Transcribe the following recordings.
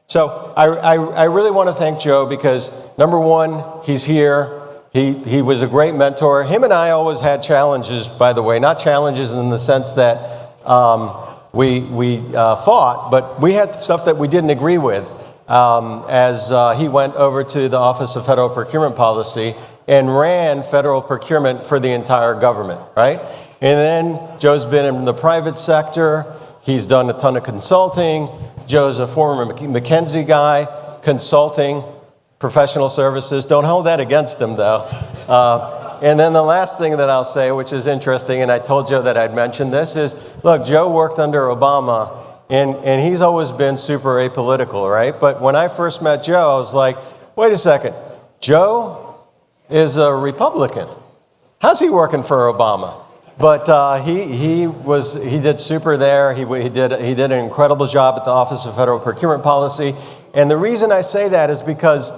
So I really want to thank Joe because, number one, he's here. He was a great mentor. Him and I always had challenges, by the way, not challenges in the sense that we fought, but we had stuff that we didn't agree with as he went over to the Office of Federal Procurement Policy and ran federal procurement for the entire government, right? And then Joe's been in the private sector. He's done a ton of consulting. Joe's a former McKinsey guy, consulting, professional services. Don't hold that against him, though. And then the last thing that I'll say, which is interesting, and I told Joe that I'd mention this, is, look, Joe worked under Obama, and he's always been super apolitical, right? But when I first met Joe, I was like, wait a second, Joe is a Republican. How's he working for Obama? But he did super there. He did an incredible job at the Office of Federal Procurement Policy. And the reason I say that is because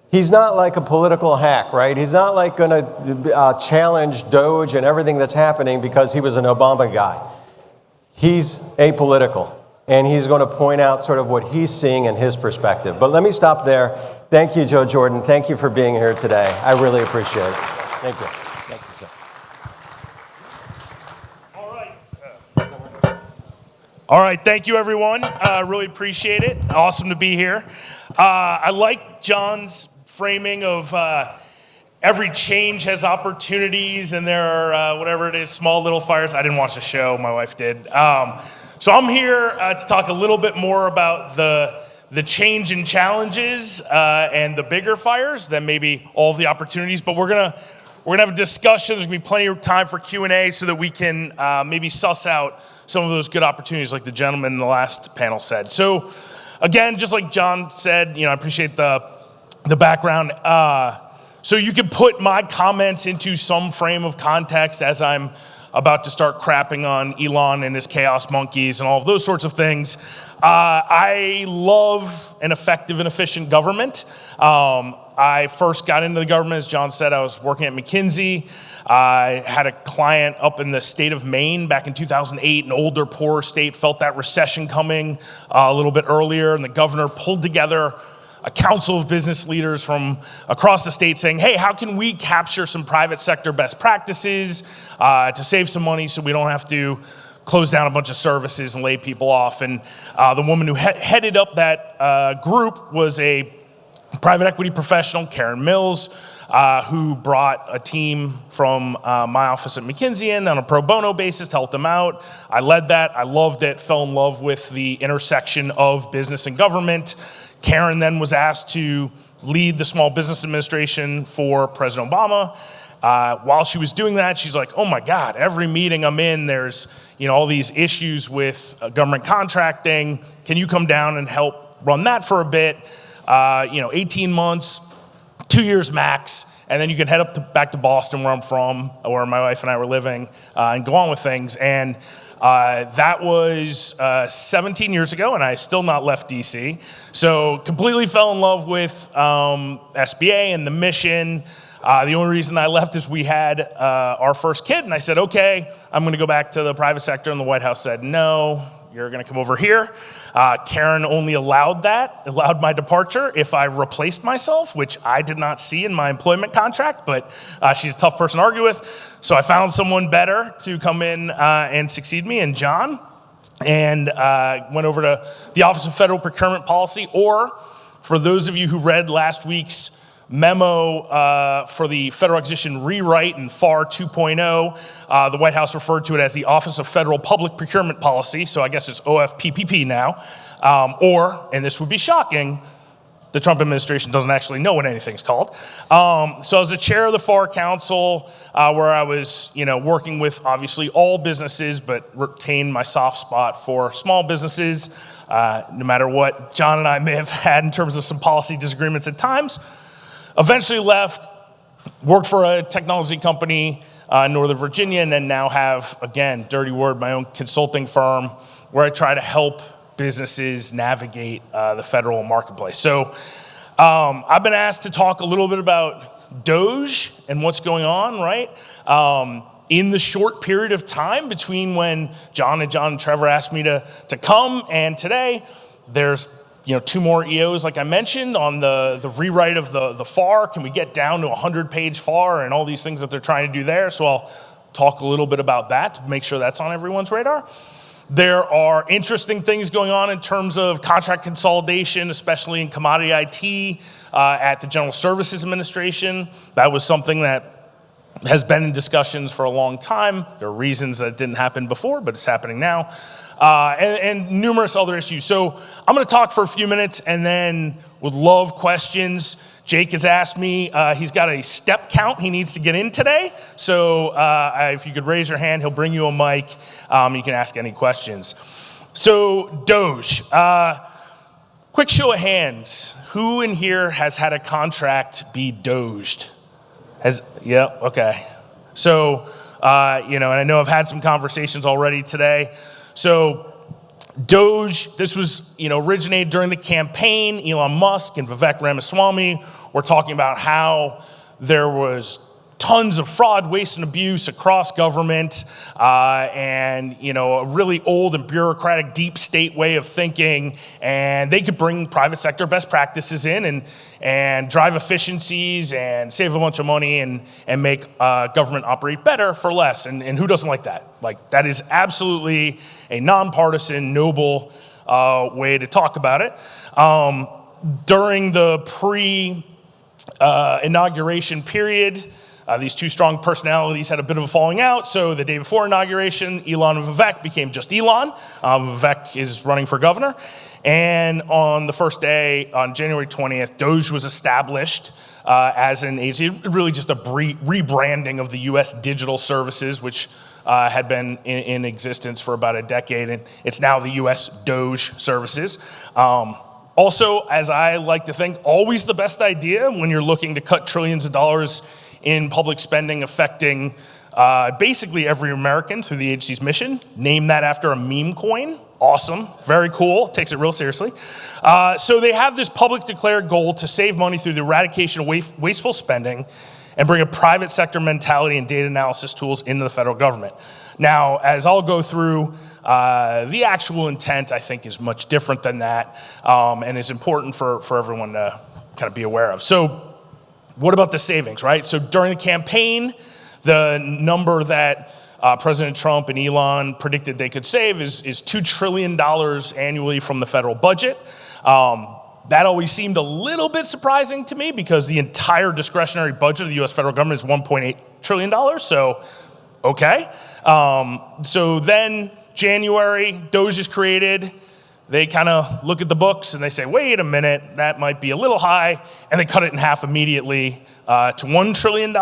he's not like a political hack, right? He's not like going to challenge DOGE and everything that's happening because he was an Obama guy. He's apolitical, and he's going to point out sort of what he's seeing in his perspective. But let me stop there. Thank you, Joe Jordan. Thank you for being here today. I really appreciate it. Thank you. Thank you, sir. All right, thank you, everyone. Really appreciate it. Awesome to be here. I like John's framing of every change has opportunities, and there are, whatever it is, small little fires. I didn't watch the show. My wife did. So I'm here to talk a little bit more about the change and challenges and the bigger fires than maybe all of the opportunities. But we're gonna have a discussion. There's gonna be plenty of time for Q&A so that we can maybe suss out some of those good opportunities like the gentleman in the last panel said. So again, just like John said, I appreciate the background. So you can put my comments into some frame of context as I'm about to start crapping on Elon and his chaos monkeys and all of those sorts of things. I love an effective and efficient government. I first got into the government, as John said, I was working at McKinsey. I had a client up in the state of Maine back in 2008, an older, poorer state, felt that recession coming a little bit earlier, and the governor pulled together a council of business leaders from across the state saying, hey, how can we capture some private sector best practices to save some money so we don't have to close down a bunch of services and lay people off? And the woman who headed up that group was a private equity professional, Karen Mills, who brought a team from my office at McKinsey in on a pro bono basis to help them out. I led that. I loved it, fell in love with the intersection of business and government. Karen then was asked to lead the Small Business Administration for President Obama. While she was doing that, she's like, oh my God, every meeting I'm in, there's all these issues with government contracting. Can you come down and help run that for a bit? 18 months, 2 years max, and then you can head up back to Boston, where I'm from, where my wife and I were living, and go on with things. And that was 17 years ago, and I still not left DC. So completely fell in love with SBA and the mission. The only reason I left is we had our first kid, and I said, okay, I'm gonna go back to the private sector, and the White House said, no, you're gonna come over here. Karen only allowed my departure if I replaced myself, which I did not see in my employment contract, but she's a tough person to argue with. So I found someone better to come in and succeed me, and John, and went over to the Office of Federal Procurement Policy, or for those of you who read last week's memo for the Federal Acquisition Rewrite and FAR 2.0, the White House referred to it as the Office of Federal Public Procurement Policy, so I guess it's OFPP now, or, and this would be shocking, the Trump administration doesn't actually know what anything's called. So I was the chair of the FAR Council, where I was working with obviously all businesses, but retained my soft spot for small businesses, no matter what John and I may have had in terms of some policy disagreements at times. Eventually left, worked for a technology company in Northern Virginia, and then now have, again, dirty word, my own consulting firm where I try to help businesses navigate the federal marketplace. So I've been asked to talk a little bit about DOGE and what's going on, right? In the short period of time between when John and Trevor asked me to come and today, there's 2 more EOs, like I mentioned, on the rewrite of the FAR. Can we get down to a 100-page FAR and all these things that they're trying to do there? So I'll talk a little bit about that to make sure that's on everyone's radar. There are interesting things going on in terms of contract consolidation, especially in commodity IT at the General Services Administration. That was something that has been in discussions for a long time. There are reasons that it didn't happen before, but it's happening now. And numerous other issues. So I'm going to talk for a few minutes and then would love questions. Jake has asked me, he's got a step count he needs to get in today. So if you could raise your hand, he'll bring you a mic. You can ask any questions. So DOGE, quick show of hands. Who in here has had a contract be DOGE'd? Yeah, okay. So, and I know I've had some conversations already today. So DOGE, this was, originated during the campaign. Elon Musk and Vivek Ramaswamy were talking about how there was tons of fraud, waste, and abuse across government, and a really old and bureaucratic deep state way of thinking, and they could bring private sector best practices in and drive efficiencies and save a bunch of money and make government operate better for less. And who doesn't like that? Like, that is absolutely a nonpartisan, noble way to talk about it. During the pre-inauguration period, these 2 strong personalities had a bit of a falling out, so the day before inauguration, Elon and Vivek became just Elon. Vivek is running for governor. And on the first day, on January 20th, DOGE was established as an agency, really just a rebranding of the U.S. digital services, which had been in existence for about a decade, and it's now the U.S. DOGE services. Also, as I like to think, always the best idea when you're looking to cut trillions of dollars in public spending affecting basically every American through the agency's mission. Name that after a meme coin. Awesome, very cool, takes it real seriously. So they have this public declared goal to save money through the eradication of wasteful spending and bring a private sector mentality and data analysis tools into the federal government. Now, as I'll go through, the actual intent, I think, is much different than that, and is important for everyone to kind of be aware of. So what about the savings, right? So during the campaign, the number that President Trump and Elon predicted they could save is $2 trillion annually from the federal budget. That always seemed a little bit surprising to me because the entire discretionary budget of the U.S. federal government is $1.8 trillion, so okay. So then January, DOGE is created. They kind of look at the books and they say, wait a minute, that might be a little high, and they cut it in half immediately to $1 trillion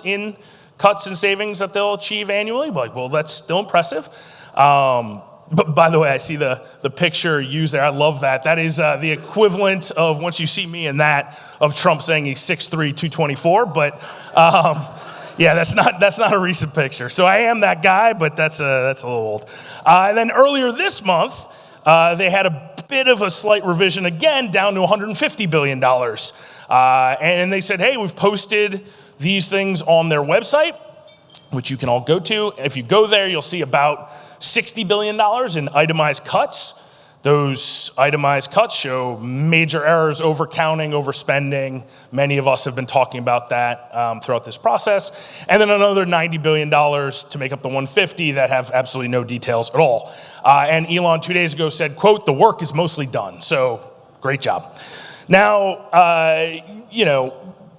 in cuts and savings that they'll achieve annually. Like, well, that's still impressive. But by the way, I see the picture used there. I love that. That is the equivalent of, once you see me in that, of Trump saying he's 6'3", 224. But yeah, that's not a recent picture. So I am that guy, but that's a little old. And then earlier this month, they had a bit of a slight revision again, down to $150 billion. And they said, hey, we've posted these things on their website, which you can all go to. If you go there, you'll see about $60 billion in itemized cuts. Those itemized cuts show major errors, overcounting, overspending. Many of us have been talking about that throughout this process. And then another $90 billion to make up the 150 that have absolutely no details at all. And Elon 2 days ago said, quote, the work is mostly done. So great job. Now,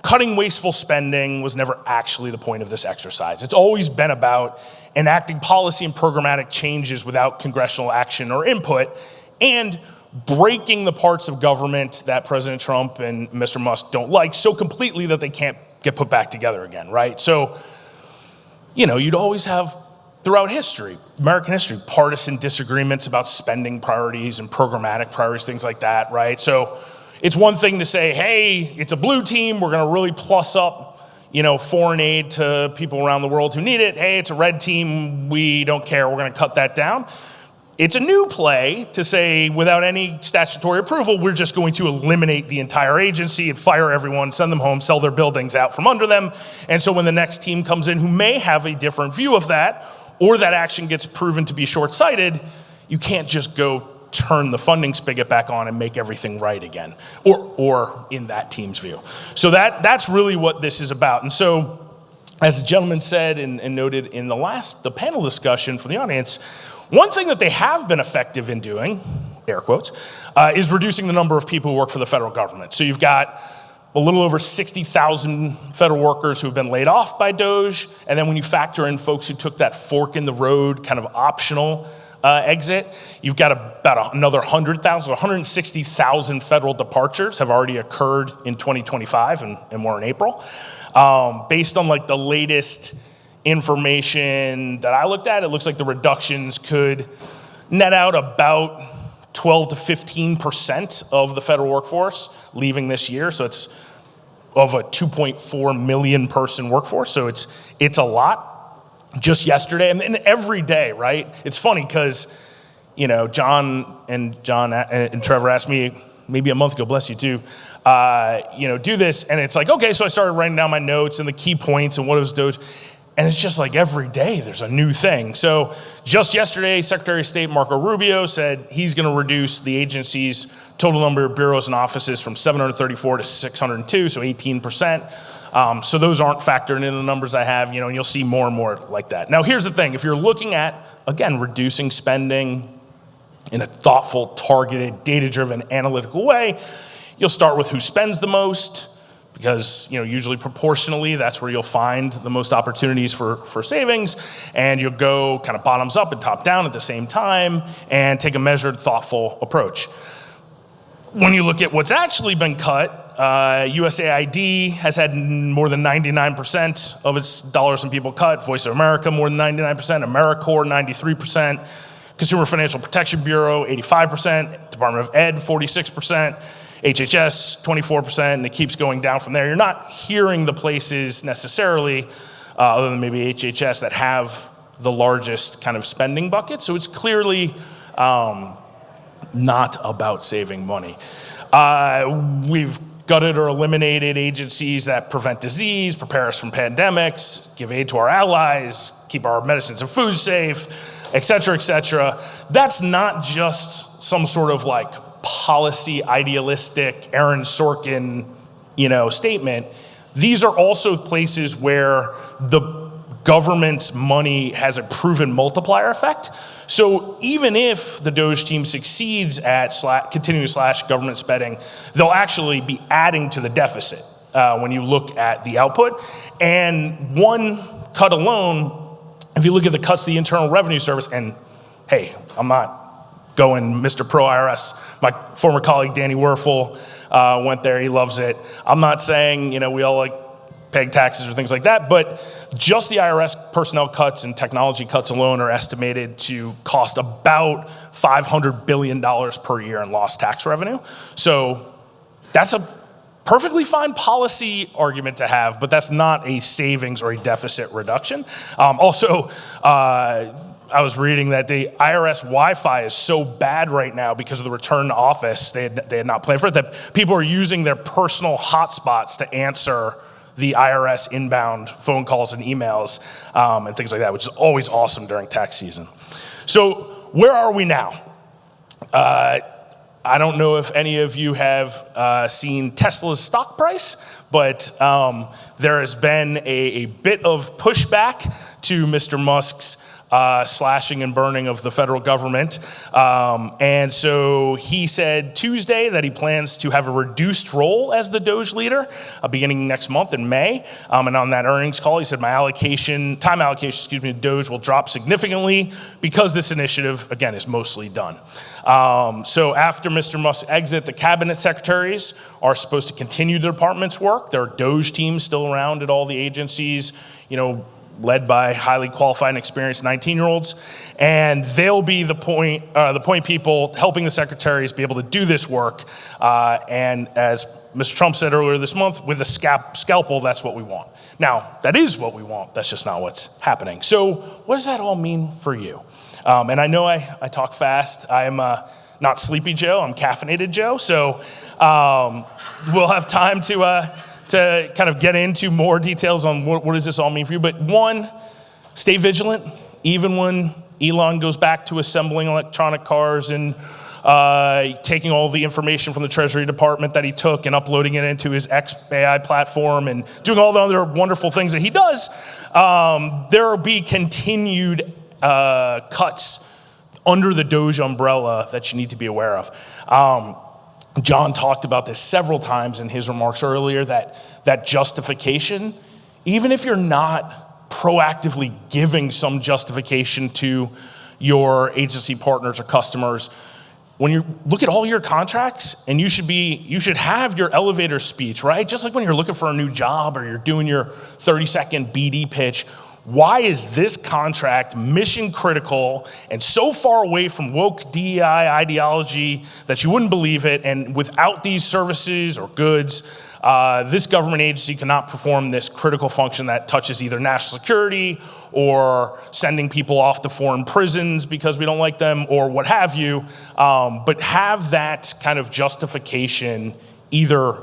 cutting wasteful spending was never actually the point of this exercise. It's always been about enacting policy and programmatic changes without congressional action or input, and breaking the parts of government that President Trump and Mr. Musk don't like so completely that they can't get put back together again, right? So, you'd always have, throughout history, American history, partisan disagreements about spending priorities and programmatic priorities, things like that, right? So it's one thing to say, hey, it's a blue team, we're gonna really plus up foreign aid to people around the world who need it. Hey, it's a red team, we don't care, we're gonna cut that down. It's a new play to say, without any statutory approval, we're just going to eliminate the entire agency and fire everyone, send them home, sell their buildings out from under them. And so when the next team comes in who may have a different view of that, or that action gets proven to be short-sighted, you can't just go turn the funding spigot back on and make everything right again, or in that team's view. So that's really what this is about. And so, as the gentleman said and noted in the panel discussion from the audience, one thing that they have been effective in doing, air quotes, is reducing the number of people who work for the federal government. So you've got a little over 60,000 federal workers who have been laid off by DOGE, and then when you factor in folks who took that fork in the road kind of optional exit, you've got about another 100,000, 160,000 federal departures have already occurred in 2025, and we're in April. Based on like the latest information that I looked at, it looks like the reductions could net out about 12 to 15% of the federal workforce leaving this year. So it's of a 2.4 million person workforce. So it's a lot. Just yesterday, and every day, right? It's funny because, John and Trevor asked me maybe a month ago, bless you too, do this. And it's like, okay, so I started writing down my notes and the key points and what was DOGE. And it's just like every day there's a new thing. So just yesterday, Secretary of State Marco Rubio said he's going to reduce the agency's total number of bureaus and offices from 734 to 602, so 18%. So those aren't factored into the numbers I have, and you'll see more and more like that. Now, here's the thing. If you're looking at, again, reducing spending in a thoughtful, targeted, data-driven, analytical way, you'll start with who spends the most, because usually proportionally that's where you'll find the most opportunities for savings, and you'll go kind of bottoms up and top down at the same time and take a measured, thoughtful approach. When you look at what's actually been cut, USAID has had more than 99% of its dollars and people cut, Voice of America more than 99%, AmeriCorps 93%, Consumer Financial Protection Bureau 85%, Department of Ed 46%, HHS, 24%, and it keeps going down from there. You're not hearing the places necessarily, other than maybe HHS, that have the largest kind of spending bucket. So it's clearly not about saving money. We've gutted or eliminated agencies that prevent disease, prepare us from pandemics, give aid to our allies, keep our medicines and food safe, et cetera, et cetera. That's not just some sort of like policy, idealistic, Aaron Sorkin, statement. These are also places where the government's money has a proven multiplier effect. So even if the DOGE team succeeds at continuing to slash government spending, they'll actually be adding to the deficit when you look at the output. And one cut alone, if you look at the cuts to the Internal Revenue Service, and hey, I'm not going Mr. Pro IRS. My former colleague Danny Werfel went there. He loves it. I'm not saying we all like paying taxes or things like that, but just the IRS personnel cuts and technology cuts alone are estimated to cost about $500 billion per year in lost tax revenue. So that's a perfectly fine policy argument to have, but that's not a savings or a deficit reduction. I was reading that the IRS Wi-Fi is so bad right now because of the return to office, they had not planned for it, that people are using their personal hotspots to answer the IRS inbound phone calls and emails and things like that, which is always awesome during tax season. So where are we now? I don't know if any of you have seen Tesla's stock price, but there has been a bit of pushback to Mr. Musk's slashing and burning of the federal government. And so he said Tuesday that he plans to have a reduced role as the DOGE leader beginning next month in May. And on that earnings call, he said my time allocation to DOGE will drop significantly because this initiative, again, is mostly done. So after Mr. Musk's exit, the cabinet secretaries are supposed to continue the department's work. There are DOGE teams still around at all the agencies, led by highly qualified and experienced 19-year-olds, and they'll be the point people helping the secretaries be able to do this work. And as Mr. Trump said earlier this month, with a scalpel, that's what we want. Now, that is what we want. That's just not what's happening. So what does that all mean for you? And I know I talk fast. I'm not Sleepy Joe. I'm Caffeinated Joe. So we'll have time to kind of get into more details on what does this all mean for you. But one, stay vigilant. Even when Elon goes back to assembling electronic cars in taking all the information from the Treasury Department that he took and uploading it into his XAI platform and doing all the other wonderful things that he does, there will be continued cuts under the DOGE umbrella that you need to be aware of. John talked about this several times in his remarks earlier, that justification, even if you're not proactively giving some justification to your agency partners or customers, when you look at all your contracts, and you should have your elevator speech, right? Just like when you're looking for a new job or you're doing your 30-second BD pitch. Why is this contract mission critical and so far away from woke DEI ideology that you wouldn't believe it? And without these services or goods, this government agency cannot perform this critical function that touches either national security or sending people off to foreign prisons because we don't like them or what have you. But have that kind of justification either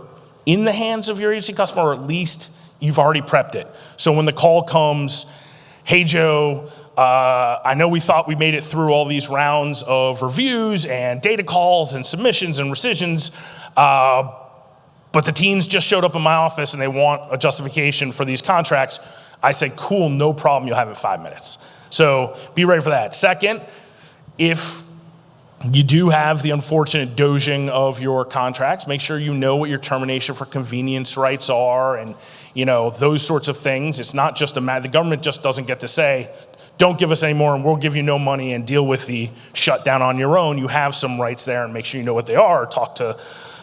in the hands of your agency customer or at least you've already prepped it. So when the call comes, hey, Joe, I know we thought we made it through all these rounds of reviews and data calls and submissions and rescissions, but the teens just showed up in my office and they want a justification for these contracts. I say, cool, no problem, you'll have it in 5 minutes. So be ready for that. Second, if you do have the unfortunate doging of your contracts, make sure you know what your termination for convenience rights are and those sorts of things. It's not just the government just doesn't get to say, don't give us any more and we'll give you no money and deal with the shutdown on your own. You have some rights there and make sure you know what they are. Talk to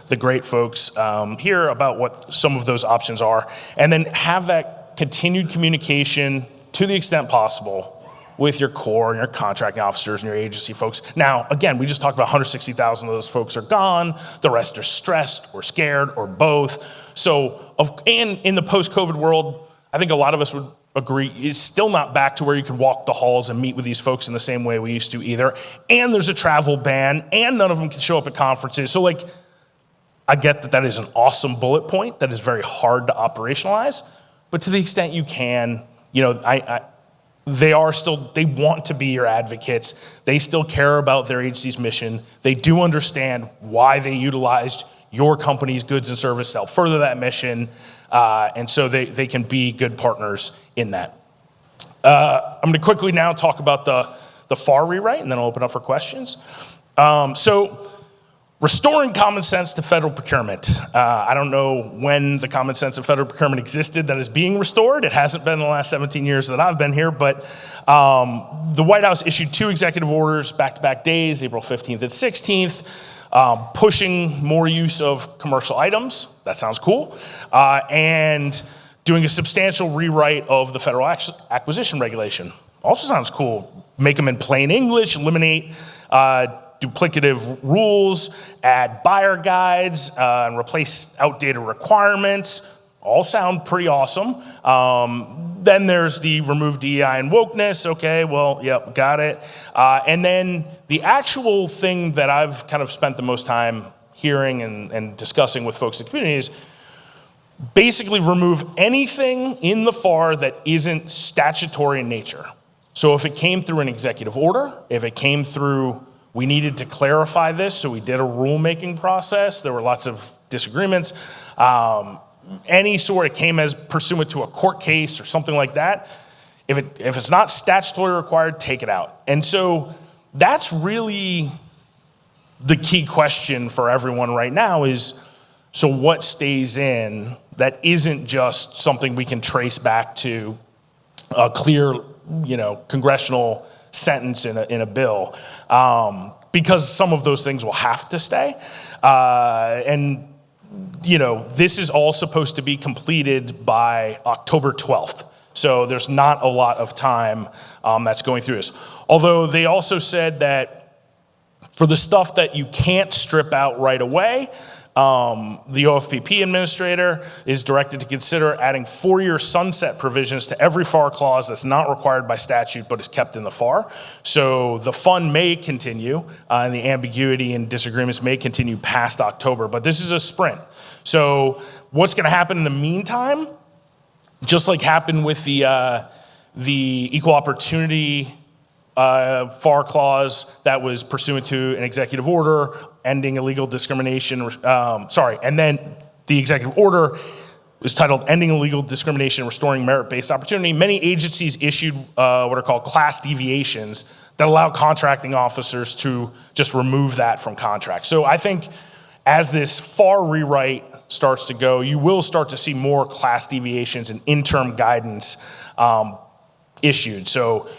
the great folks here about what some of those options are. And then have that continued communication to the extent possible with your core and your contracting officers and your agency folks. Now, again, we just talked about 160,000 of those folks are gone. The rest are stressed or scared or both. And in the post-COVID world, I think a lot of us would agree, it's still not back to where you can walk the halls and meet with these folks in the same way we used to either. And there's a travel ban, and none of them can show up at conferences. So I get that is an awesome bullet point that is very hard to operationalize, but to the extent you can, they want to be your advocates. They still care about their agency's mission. They do understand why they utilized your company's goods and services to help further that mission. And so they can be good partners in that. I'm gonna quickly now talk about the FAR rewrite and then I'll open up for questions. So restoring common sense to federal procurement. I don't know when the common sense of federal procurement existed that is being restored. It hasn't been in the last 17 years that I've been here, but the White House issued 2 executive orders, back-to-back days, April 15th and 16th, pushing more use of commercial items. That sounds cool. And doing a substantial rewrite of the federal acquisition regulation. Also sounds cool. Make them in plain English, eliminate duplicative rules, add buyer guides, and replace outdated requirements. All sound pretty awesome. Then there's the remove DEI and wokeness. Okay, well, yep, got it. And then the actual thing that I've kind of spent the most time hearing and discussing with folks in the community is basically remove anything in the FAR that isn't statutory in nature. So if it came through an executive order, if it came through we needed to clarify this, so we did a rulemaking process. There were lots of disagreements. Any sort, it came as pursuant to a court case or something like that. If it's not statutory required, take it out. And so that's really the key question for everyone right now is, so what stays in that isn't just something we can trace back to a clear, congressional sentence in a bill, because some of those things will have to stay. And this is all supposed to be completed by October 12th. So there's not a lot of time that's going through this. Although they also said that for the stuff that you can't strip out right away, the OFPP Administrator is directed to consider adding 4-year sunset provisions to every FAR clause that's not required by statute but is kept in the FAR. So the fun may continue and the ambiguity and disagreements may continue past October, but this is a sprint. So what's gonna happen in the meantime, just like happened with the equal opportunity FAR clause that was pursuant to an executive order ending illegal discrimination, and then the executive order was titled Ending Illegal Discrimination and Restoring Merit-Based Opportunity. Many agencies issued what are called class deviations that allow contracting officers to just remove that from contracts. So I think as this FAR rewrite starts to go, you will start to see more class deviations and interim guidance issued. So,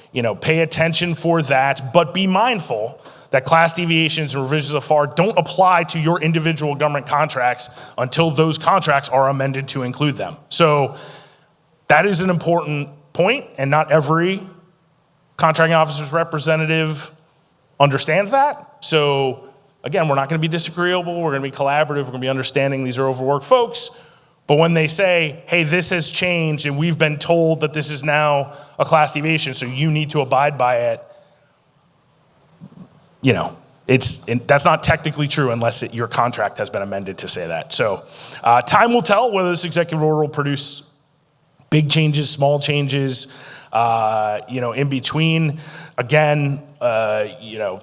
pay attention for that, but be mindful that class deviations and revisions of FAR don't apply to your individual government contracts until those contracts are amended to include them. So that is an important point, and not every contracting officer's representative understands that. So again, we're not going to be disagreeable, we're going to be collaborative, we're going to be understanding these are overworked folks. But when they say, hey, this has changed and we've been told that this is now a class deviation, so you need to abide by it, that's not technically true unless your contract has been amended to say that. So time will tell whether this executive order will produce big changes, small changes, in between. Again,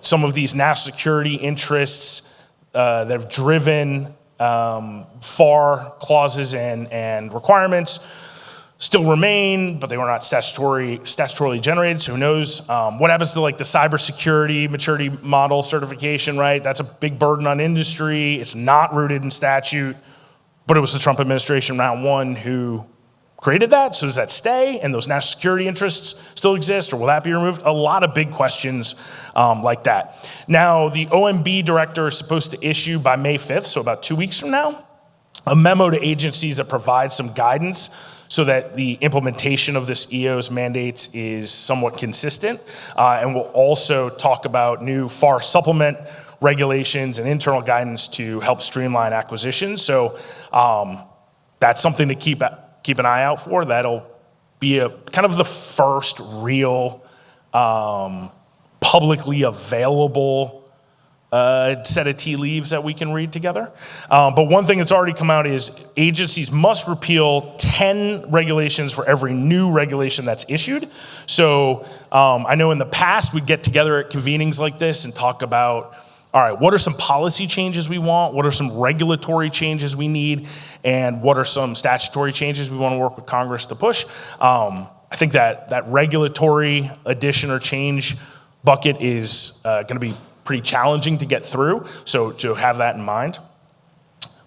some of these national security interests that have driven FAR clauses and requirements still remain, but they were not statutorily generated, so who knows? What happens to the cybersecurity maturity model certification, right? That's a big burden on industry. It's not rooted in statute, but it was the Trump administration, round one, who created that. So does that stay? And those national security interests still exist, or will that be removed? A lot of big questions like that. Now, the OMB director is supposed to issue by May 5th, so about 2 weeks from now, a memo to agencies that provides some guidance so that the implementation of this EO's mandates is somewhat consistent. And we'll also talk about new FAR supplement regulations and internal guidance to help streamline acquisitions. So that's something to keep an eye out for. That'll be a kind of the first real publicly available set of tea leaves that we can read together. But one thing that's already come out is agencies must repeal 10 regulations for every new regulation that's issued. So I know in the past we'd get together at convenings like this and talk about, all right, what are some policy changes we want? What are some regulatory changes we need? And what are some statutory changes we want to work with Congress to push? I think that regulatory addition or change bucket is going to be pretty challenging to get through, so to have that in mind.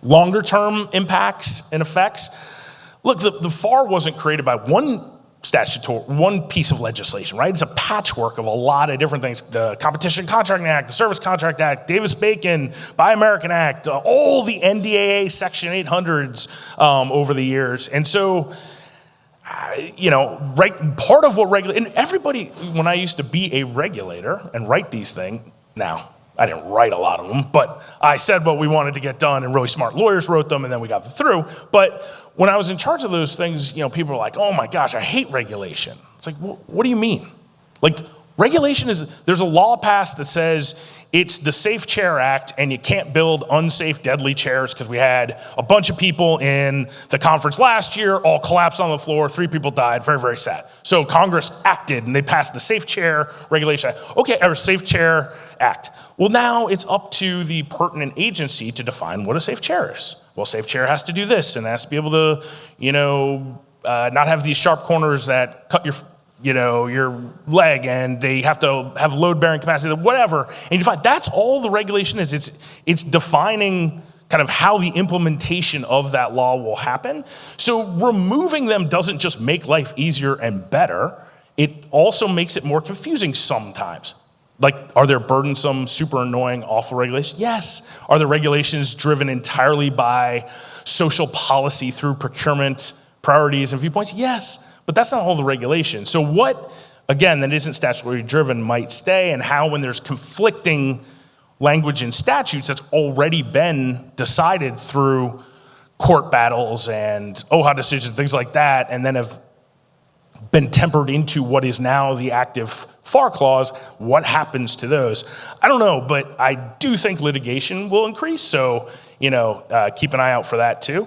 Longer term impacts and effects. Look, the FAR wasn't created by one piece of legislation, right? It's a patchwork of a lot of different things. The Competition Contracting Act, the Service Contract Act, Davis-Bacon, Buy American Act, all the NDAA Section 800s over the years. And so, part of what and everybody, when I used to be a regulator and write these things, now, I didn't write a lot of them, but I said what we wanted to get done, and really smart lawyers wrote them, and then we got them through. But when I was in charge of those things, people were like, oh my gosh, I hate regulation. It's like, what do you mean? Regulation there's a law passed that says it's the Safe Chair Act, and you can't build unsafe, deadly chairs, because we had a bunch of people in the conference last year, all collapsed on the floor, 3 people died, very, very sad. So Congress acted, and they passed the Safe Chair Regulation, or Safe Chair Act. Well, now it's up to the pertinent agency to define what a safe chair is. Well, safe chair has to do this, and it has to be able to, not have these sharp corners that cut your leg, and they have to have load-bearing capacity, whatever. And you define, that's all the regulation is. It's defining kind of how the implementation of that law will happen. So removing them doesn't just make life easier and better, it also makes it more confusing sometimes. Are there burdensome, super annoying, awful regulations? Yes. Are the regulations driven entirely by social policy through procurement priorities and viewpoints? Yes. But that's not all the regulation. So what, again, that isn't statutorily driven might stay, and how, when there's conflicting language in statutes that's already been decided through court battles and OHA decisions, things like that, and then have been tempered into what is now the active FAR clause, what happens to those? I don't know, but I do think litigation will increase, so keep an eye out for that too.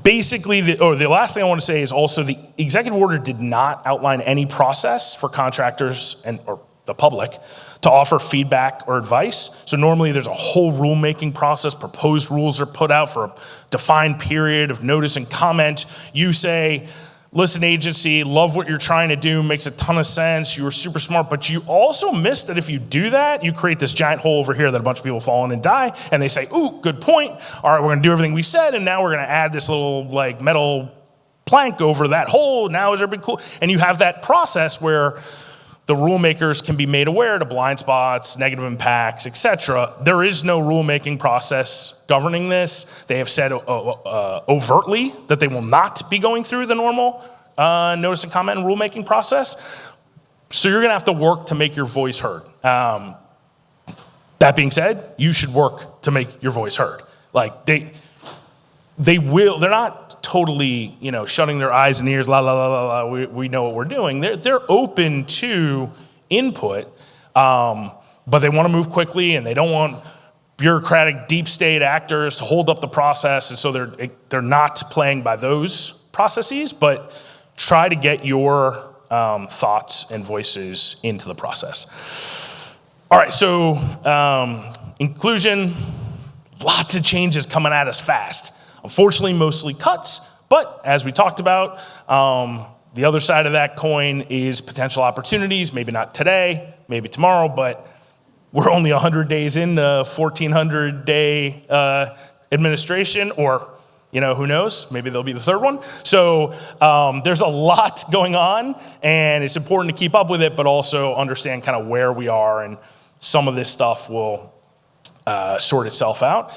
basically, the last thing I want to say is also the executive order did not outline any process for contractors or the public to offer feedback or advice. So normally there's a whole rulemaking process. Proposed rules are put out for a defined period of notice and comment. You say, listen, agency, love what you're trying to do, makes a ton of sense, you were super smart, but you also miss that if you do that, you create this giant hole over here that a bunch of people fall in and die, and they say, ooh, good point. All right, we're gonna do everything we said, and now we're gonna add this little like metal plank over that hole. Now is everything cool? And you have that process where the rulemakers can be made aware to blind spots, negative impacts, et cetera. There is no rulemaking process governing this. They have said overtly that they will not be going through the normal notice and comment and rulemaking process. So you're gonna have to work to make your voice heard. That being said, you should work to make your voice heard. Like they're not totally, shutting their eyes and ears, la, la, la, la, la, we know what we're doing. They're open to input, but they want to move quickly and they don't want bureaucratic deep state actors to hold up the process, and so they're not playing by those processes, but try to get your thoughts and voices into the process. All right, so inclusion, lots of changes coming at us fast. Unfortunately, mostly cuts, but as we talked about, the other side of that coin is potential opportunities, maybe not today, maybe tomorrow, but we're only 100 days into 1,400-day administration, or who knows, maybe there'll be the third one. So there's a lot going on, and it's important to keep up with it, but also understand kind of where we are, and some of this stuff will sort itself out.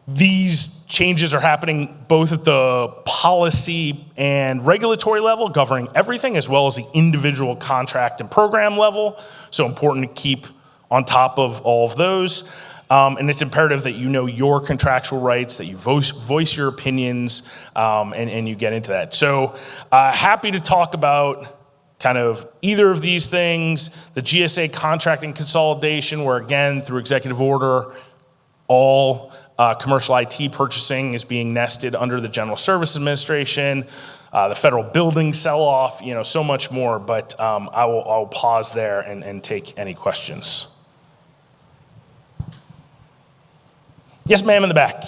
These changes are happening both at the policy and regulatory level, governing everything, as well as the individual contract and program level. So important to keep on top of all of those. And it's imperative that you know your contractual rights, that you voice your opinions, and you get into that. So happy to talk about kind of either of these things. The GSA contracting consolidation, where again, through executive order, all commercial IT purchasing is being nested under the General Services Administration, the federal building sell-off, so much more, but I'll pause there and take any questions. Yes, ma'am, in the back.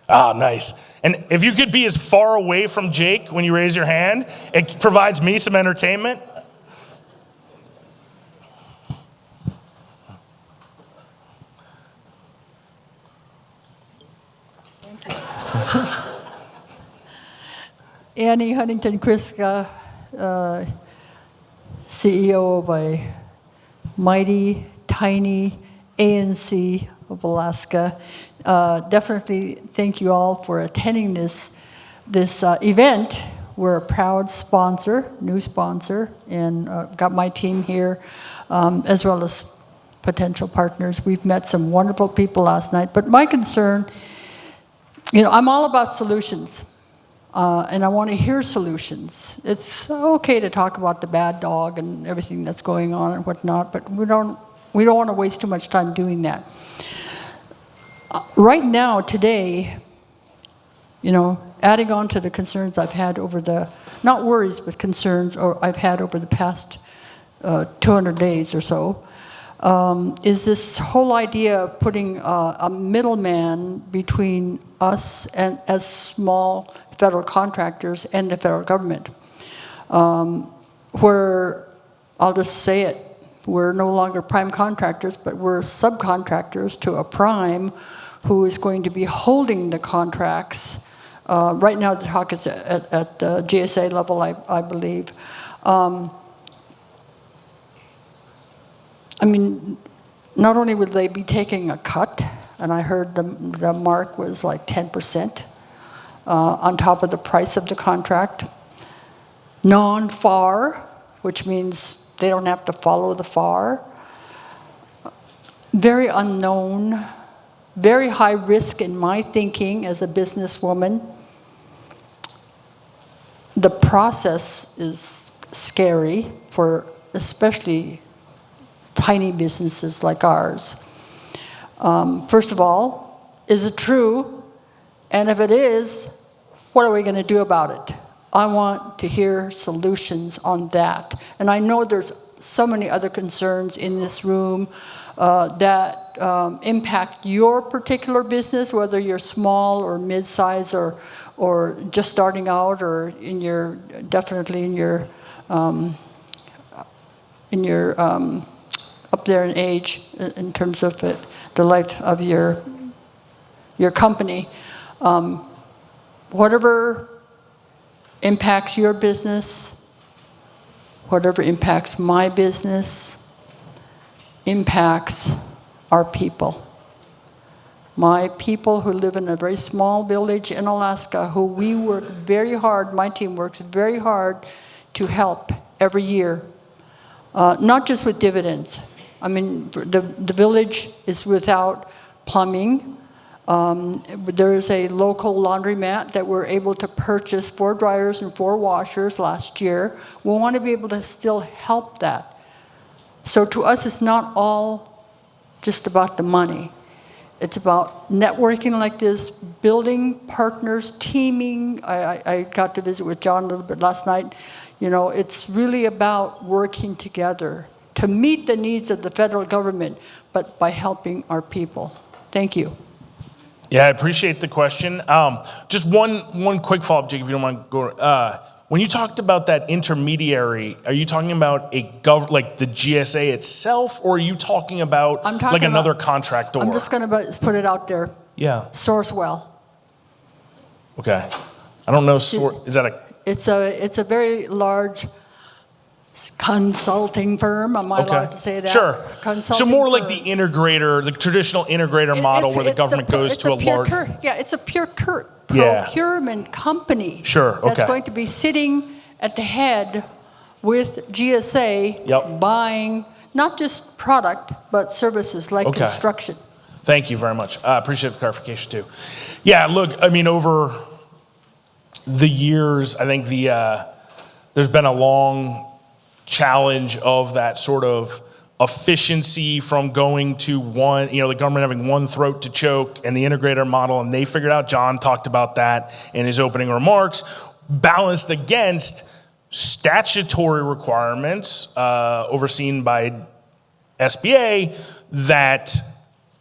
Ah, nice. And if you could be as far away from Jake when you raise your hand, it provides me some entertainment. Annie Huntington-Kriska, CEO of a mighty, tiny ANC of Alaska. Definitely thank you all for attending this event. We're a proud sponsor, new sponsor, and got my team here, as well as potential partners. We've met some wonderful people last night, but my concern, I'm all about solutions. And I want to hear solutions. It's okay to talk about the bad dog and everything that's going on and whatnot, but we don't want to waste too much time doing that. Right now, today, adding on to the concerns I've had over not worries, but concerns I've had over the past 200 days or so, is this whole idea of putting a middleman between us and as small federal contractors and the federal government, where, I'll just say it, we're no longer prime contractors, but we're subcontractors to a prime who is going to be holding the contracts. Right now the talk is at the GSA level, I believe. Not only would they be taking a cut, and I heard the mark was like 10%, on top of the price of the contract. Non-FAR, which means they don't have to follow the FAR. Very unknown, very high risk in my thinking as a businesswoman. The process is scary for especially tiny businesses like ours. First of all, is it true And if it is, what are we going to do about it? I want to hear solutions on that. And I know there's so many other concerns in this room that impact your particular business, whether you're small or mid-size or just starting out, or definitely in your up there in age in terms of the life of your company. Whatever impacts your business, whatever impacts my business, impacts our people. My people who live in a very small village in Alaska, who we work very hard, my team works very hard to help every year. Not just with dividends. I mean, the village is without plumbing. There is a local laundromat that we're able to purchase 4 dryers and 4 washers last year. We want to be able to still help that. So to us, it's not all just about the money. It's about networking like this, building partners, teaming. I got to visit with John a little bit last night. You know, it's really about working together to meet the needs of the federal government, but by helping our people. Thank you. Yeah, I appreciate the question. Just one quick follow-up, Jake, if you don't mind going. When you talked about that intermediary, are you talking about like the GSA itself, or are you talking about like another contractor? I'm just going to put it out there. Yeah. Sourcewell. Okay. I don't know. Is that a? It's a very large consulting firm. Am I allowed to say that? Sure. So more like the firm. integrator, the traditional integrator model where the government goes to a large. It's a pure procurement company. Sure. Okay. That's going to be sitting at the head with GSA, buying not just product but services like construction. Thank you very much. I appreciate the clarification too. Yeah. Look, I mean, over the years, I think there's been a long challenge of that sort of efficiency from going to one, the government having one throat to choke and the integrator model, and they figured out, John talked about that in his opening remarks, balanced against statutory requirements overseen by SBA that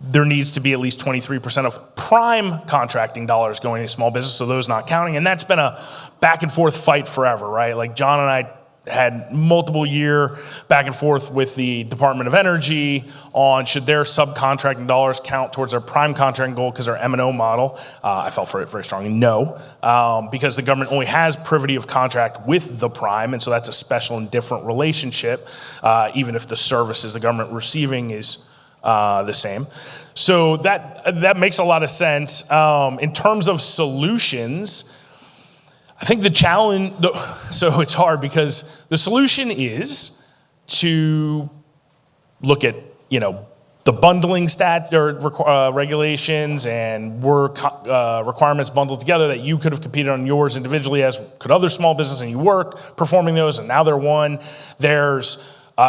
there needs to be at least 23% of prime contracting dollars going to small business, so those not counting. And that's been a back and forth fight forever, right? Like John and I had multiple year back and forth with the Department of Energy on should their subcontracting dollars count towards their prime contracting goal because our M&O model. I felt for it very strongly, no, because the government only has privity of contract with the prime, and so that's a special and different relationship, even if the services the government receiving is the same. So that makes a lot of sense. In terms of solutions, I think the challenge, so it's hard because the solution is to look at, the bundling regulations and work requirements bundled together that you could have competed on yours individually, as could other small business, and you work performing those, and now they're one. There's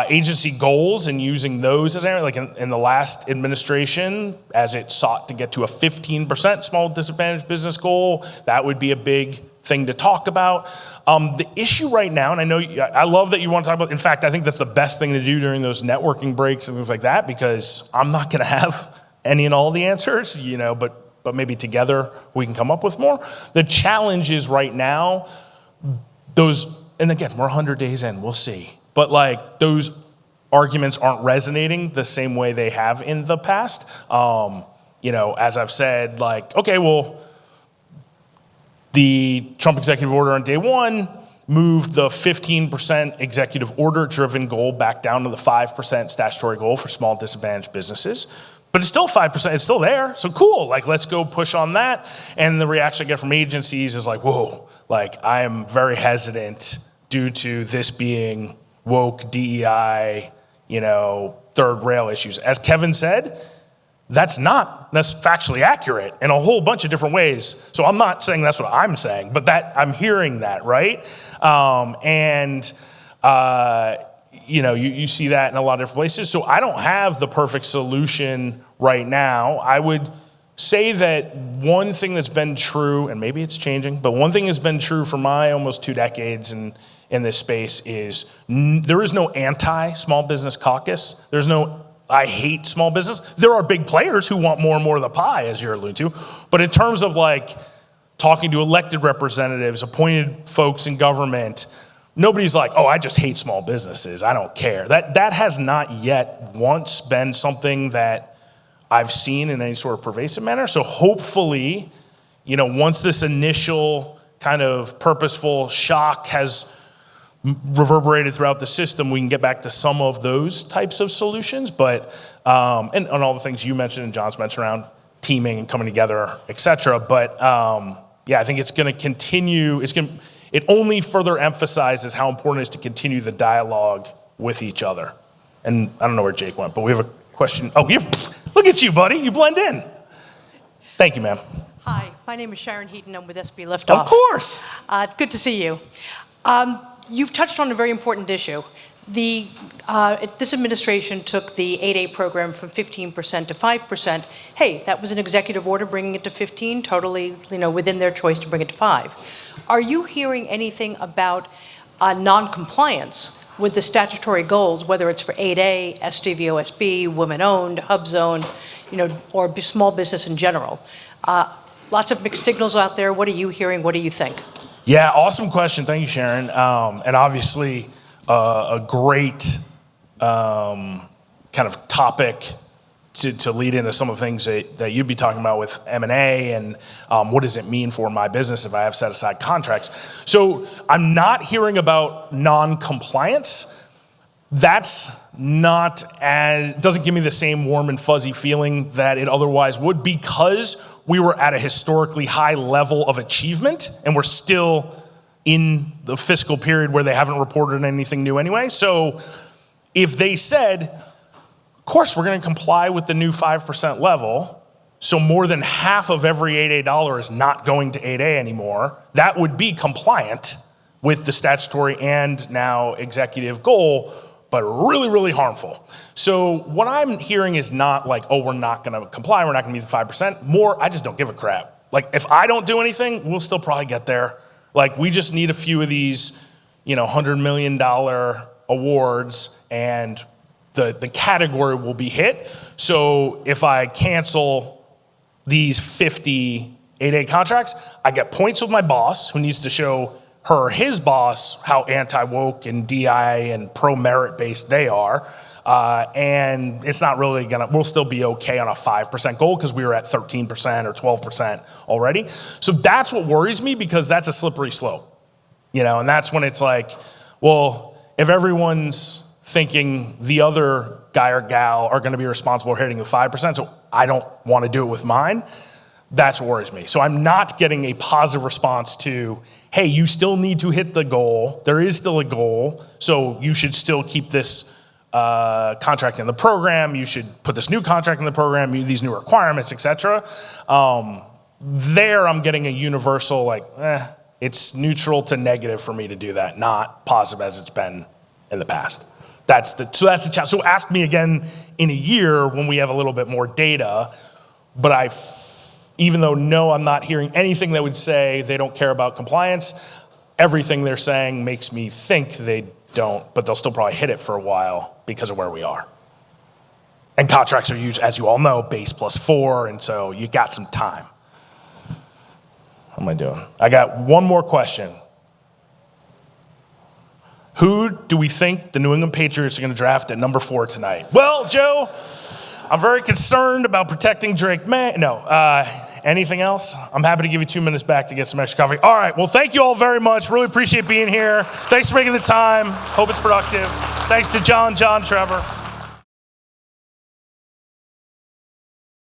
agency goals and using those as like in the last administration, as it sought to get to a 15% small disadvantaged business goal, that would be a big thing to talk about. The issue right now, and I love that you want to talk about, in fact, I think that's the best thing to do during those networking breaks and things like that, because I'm not going to have any and all the answers, but maybe together we can come up with more. The challenge is right now, and again, we're 100 days in, we'll see. But like those arguments aren't resonating the same way they have in the past. As I've said, like, okay, well, the Trump executive order on day one moved the 15% executive order driven goal back down to the 5% statutory goal for small disadvantaged businesses. But it's still 5%, it's still there. So cool, like let's go push on that. And the reaction I get from agencies is like, whoa, like I am very hesitant due to this being woke, DEI, third rail issues. As Kevin said, that's factually accurate in a whole bunch of different ways. So I'm not saying that's what I'm saying, but that I'm hearing that, right? You see that in a lot of different places. So I don't have the perfect solution right now. I would say that one thing that's been true, and maybe it's changing, but one thing that's been true for my almost 2 decades in this space is there is no anti-small business caucus. There's no I hate small business. There are big players who want more and more of the pie, as you're alluding to. But in terms of like talking to elected representatives, appointed folks in government, nobody's like, oh, I just hate small businesses. I don't care. That has not yet once been something that I've seen in any sort of pervasive manner. So hopefully, once this initial kind of purposeful shock has reverberated throughout the system, we can get back to some of those types of solutions. But, and on all the things you mentioned and John's mentioned around teaming and coming together, et cetera. But yeah, I think it's going to continue. It only further emphasizes how important it is to continue the dialogue with each other. And I don't know where Jake went, but we have a question. Oh, look at you, buddy. You blend in. Thank you, ma'am. Hi, my name is Sharon Heaton. I'm with SB Liftoff. Of course. It's good to see you. You've touched on a very important issue. This administration took the 8A program from 15% to 5%. Hey, that was an executive order bringing it to 15, totally within their choice to bring it to 5. Are you hearing anything about non-compliance with the statutory goals, whether it's for 8A, SDVOSB, women-owned, HUB-zoned, or small business in general? Lots of mixed signals out there. What are you hearing? What do you think? Yeah, awesome question. Thank you, Sharon. And obviously, a great kind of topic to lead into some of the things that you'd be talking about with M&A and what does it mean for my business if I have set aside contracts. So I'm not hearing about non-compliance. That's doesn't give me the same warm and fuzzy feeling that it otherwise would, because we were at a historically high level of achievement and we're still in the fiscal period where they haven't reported anything new anyway. So if they said, of course, we're going to comply with the new 5% level, so more than half of every 8A dollar is not going to 8A anymore, that would be compliant with the statutory and now executive goal, but really, really harmful. So what I'm hearing is not like, oh, we're not going to comply, we're not going to meet the 5%. More, I just don't give a crap. Like, if I don't do anything, we'll still probably get there. Like, we just need a few of these, $100 million awards, and the category will be hit. So if I cancel these 50 8A contracts, I get points with my boss, who needs to show her or his boss how anti-woke and DI and pro-merit based they are. And it's not really we'll still be okay on a 5% goal because we were at 13% or 12% already. So that's what worries me, because that's a slippery slope, and that's when it's like, well, if everyone's thinking the other guy or gal are going to be responsible for hitting the 5%, so I don't want to do it with mine, that's what worries me. So I'm not getting a positive response to, hey, you still need to hit the goal. There is still a goal, so you should still keep this contract in the program. You should put this new contract in the program, these new requirements, et cetera. There I'm getting a universal, it's neutral to negative for me to do that, not positive as it's been in the past. That's the challenge. So ask me again in a year when we have a little bit more data, but even though no, I'm not hearing anything that would say they don't care about compliance, everything they're saying makes me think they don't, but they'll still probably hit it for a while because of where we are. And contracts are usually, as you all know, base plus 4, and so you got some time. How am I doing? I got one more question. Who do we think the New England Patriots are going to draft at number 4 tonight? Well, Joe, I'm very concerned about protecting Drake May. No, anything else? I'm happy to give you 2 minutes back to get some extra coffee. All right, well, thank you all very much. Really appreciate being here. Thanks for making the time. Hope it's productive. Thanks to John, Trevor.